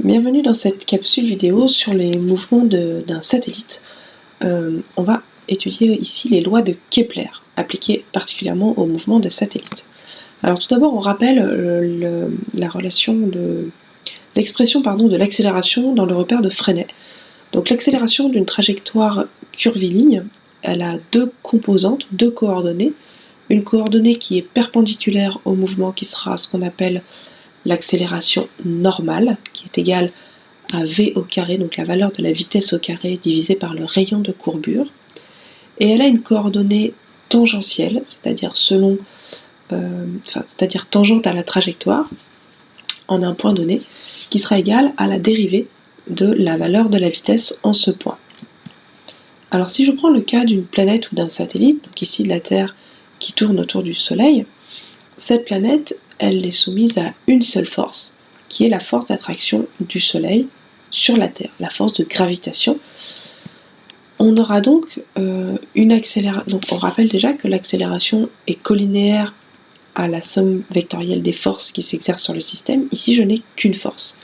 Bienvenue dans cette capsule vidéo sur les mouvements d'un satellite. On va étudier ici les lois de Kepler, appliquées particulièrement aux mouvements de satellites. Alors tout d'abord, on rappelle l'expression de l'accélération dans le repère de Freinet. Donc l'accélération d'une trajectoire curviligne, elle a deux composantes, deux coordonnées. Une coordonnée qui est perpendiculaire au mouvement qui sera ce qu'on appelle l'accélération normale, qui est égale à v au carré, donc la valeur de la vitesse au carré divisée par le rayon de courbure. Et elle a une coordonnée tangentielle, c'est-à-dire tangente à la trajectoire, en un point donné, qui sera égale à la dérivée de la valeur de la vitesse en ce point. Alors si je prends le cas d'une planète ou d'un satellite, donc ici de la Terre qui tourne autour du Soleil, cette planète, elle est soumise à une seule force, qui est la force d'attraction du Soleil sur la Terre, la force de gravitation. On aura donc une accélération. Donc on rappelle déjà que l'accélération est collinéaire à la somme vectorielle des forces qui s'exercent sur le système. Ici, je n'ai qu'une force.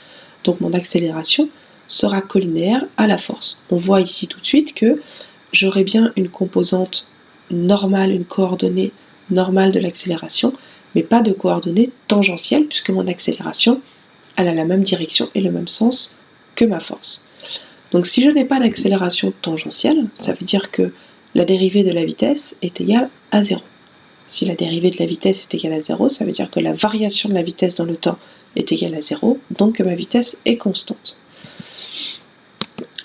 Donc mon accélération sera collinéaire à la force. On voit ici tout de suite que j'aurai bien une composante normale, une coordonnée normale de l'accélération, mais pas de coordonnées tangentielles, puisque mon accélération, elle a la même direction et le même sens que ma force. Donc si je n'ai pas d'accélération tangentielle, ça veut dire que la dérivée de la vitesse est égale à 0. Si la dérivée de la vitesse est égale à 0, ça veut dire que la variation de la vitesse dans le temps est égale à 0, donc que ma vitesse est constante.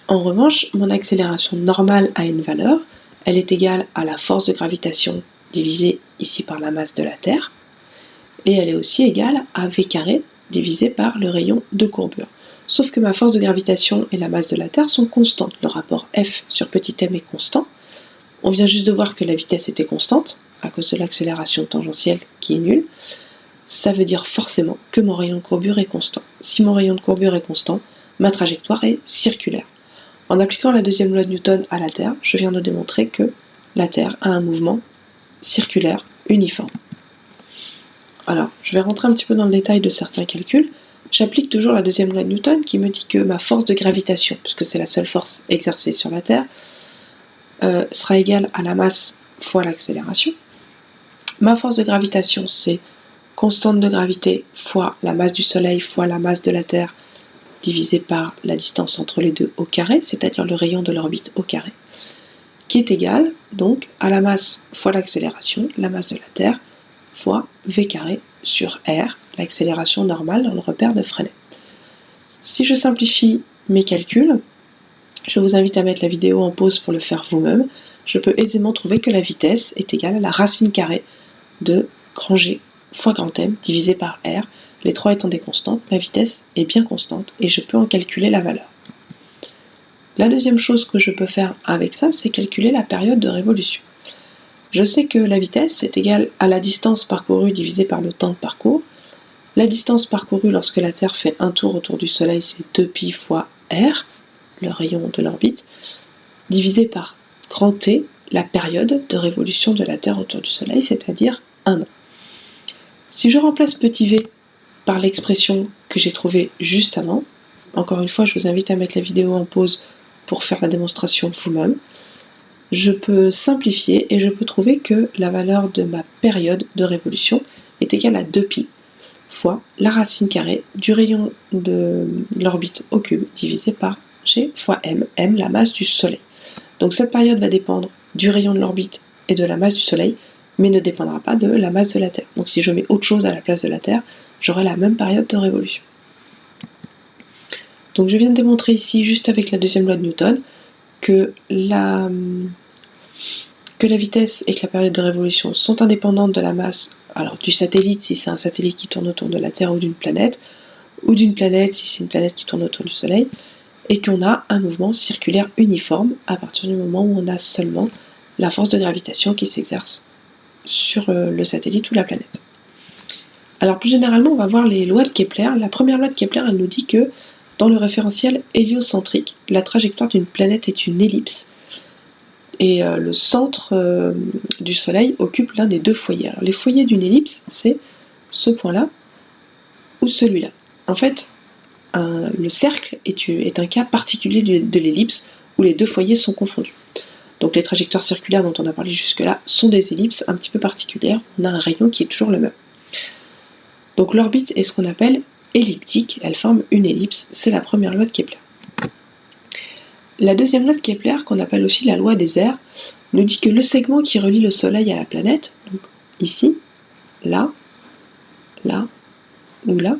En revanche, mon accélération normale a une valeur, elle est égale à la force de gravitation divisée ici par la masse de la Terre, et elle est aussi égale à v carré divisé par le rayon de courbure. Sauf que ma force de gravitation et la masse de la Terre sont constantes. Le rapport F sur petit m est constant. On vient juste de voir que la vitesse était constante, à cause de l'accélération tangentielle qui est nulle. Ça veut dire forcément que mon rayon de courbure est constant. Si mon rayon de courbure est constant, ma trajectoire est circulaire. En appliquant la deuxième loi de Newton à la Terre, je viens de démontrer que la Terre a un mouvement circulaire uniforme. Alors, je vais rentrer un petit peu dans le détail de certains calculs. J'applique toujours la deuxième loi de Newton qui me dit que ma force de gravitation, puisque c'est la seule force exercée sur la Terre, sera égale à la masse fois l'accélération. Ma force de gravitation, c'est constante de gravité fois la masse du Soleil fois la masse de la Terre divisé par la distance entre les deux au carré, c'est-à-dire le rayon de l'orbite au carré, qui est égale donc à la masse fois l'accélération, la masse de la Terre, fois v carré sur r, l'accélération normale dans le repère de Freinet. Si je simplifie mes calculs, je vous invite à mettre la vidéo en pause pour le faire vous-même, je peux aisément trouver que la vitesse est égale à la racine carrée de grand G fois grand M divisé par R, les trois étant des constantes, ma vitesse est bien constante et je peux en calculer la valeur. La deuxième chose que je peux faire avec ça, c'est calculer la période de révolution. Je sais que la vitesse est égale à la distance parcourue divisée par le temps de parcours. La distance parcourue lorsque la Terre fait un tour autour du Soleil, c'est 2π fois r, le rayon de l'orbite, divisé par grand T, la période de révolution de la Terre autour du Soleil, c'est-à-dire 1 an. Si je remplace petit v par l'expression que j'ai trouvée juste avant, encore une fois, je vous invite à mettre la vidéo en pause pour faire la démonstration vous-même, je peux simplifier et je peux trouver que la valeur de ma période de révolution est égale à 2π fois la racine carrée du rayon de l'orbite au cube divisé par g fois m, la masse du Soleil. Donc cette période va dépendre du rayon de l'orbite et de la masse du Soleil, mais ne dépendra pas de la masse de la Terre. Donc si je mets autre chose à la place de la Terre, j'aurai la même période de révolution. Donc je viens de démontrer ici, juste avec la deuxième loi de Newton, que la vitesse et que la période de révolution sont indépendantes de la masse, alors du satellite si c'est un satellite qui tourne autour de la Terre ou d'une planète si c'est une planète qui tourne autour du Soleil, et qu'on a un mouvement circulaire uniforme à partir du moment où on a seulement la force de gravitation qui s'exerce sur le satellite ou la planète. Alors plus généralement, on va voir les lois de Kepler. La première loi de Kepler, elle nous dit que dans le référentiel héliocentrique, la trajectoire d'une planète est une ellipse, et le centre du Soleil occupe l'un des deux foyers. Alors les foyers d'une ellipse, c'est ce point-là ou celui-là. En fait, le cercle est un cas particulier de l'ellipse où les deux foyers sont confondus. Donc les trajectoires circulaires dont on a parlé jusque-là sont des ellipses un petit peu particulières. On a un rayon qui est toujours le même. Donc l'orbite est ce qu'on appelle elliptique, elle forme une ellipse, c'est la première loi de Kepler. La deuxième loi de Kepler, qu'on appelle aussi la loi des airs, nous dit que le segment qui relie le Soleil à la planète, donc ici, là, là ou là,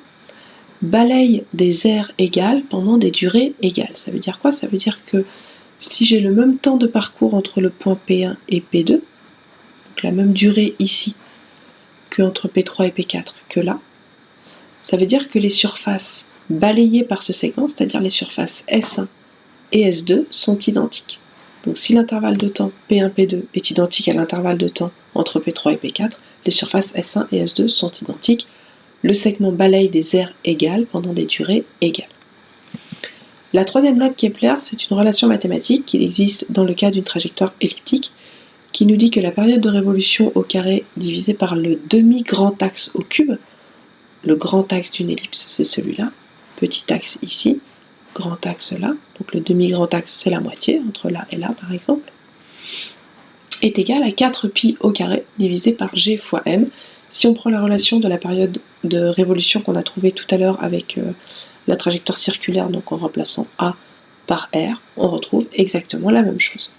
balaye des aires égales pendant des durées égales. Ça veut dire quoi? Ça veut dire que si j'ai le même temps de parcours entre le point P1 et P2, donc la même durée ici que entre P3 et P4 que là, ça veut dire que les surfaces balayées par ce segment, c'est-à-dire les surfaces S1 et S2, sont identiques. Donc si l'intervalle de temps P1, P2 est identique à l'intervalle de temps entre P3 et P4, les surfaces S1 et S2 sont identiques. Le segment balaye des aires égales pendant des durées égales. La troisième loi de Kepler, c'est une relation mathématique qui existe dans le cas d'une trajectoire elliptique qui nous dit que la période de révolution au carré divisée par le demi-grand axe au cube, le grand axe d'une ellipse c'est celui-là, petit axe ici, grand axe là, donc le demi-grand axe c'est la moitié, entre là et là par exemple, est égal à 4pi au carré divisé par g fois m. Si on prend la relation de la période de révolution qu'on a trouvée tout à l'heure avec la trajectoire circulaire, donc en remplaçant A par R, on retrouve exactement la même chose.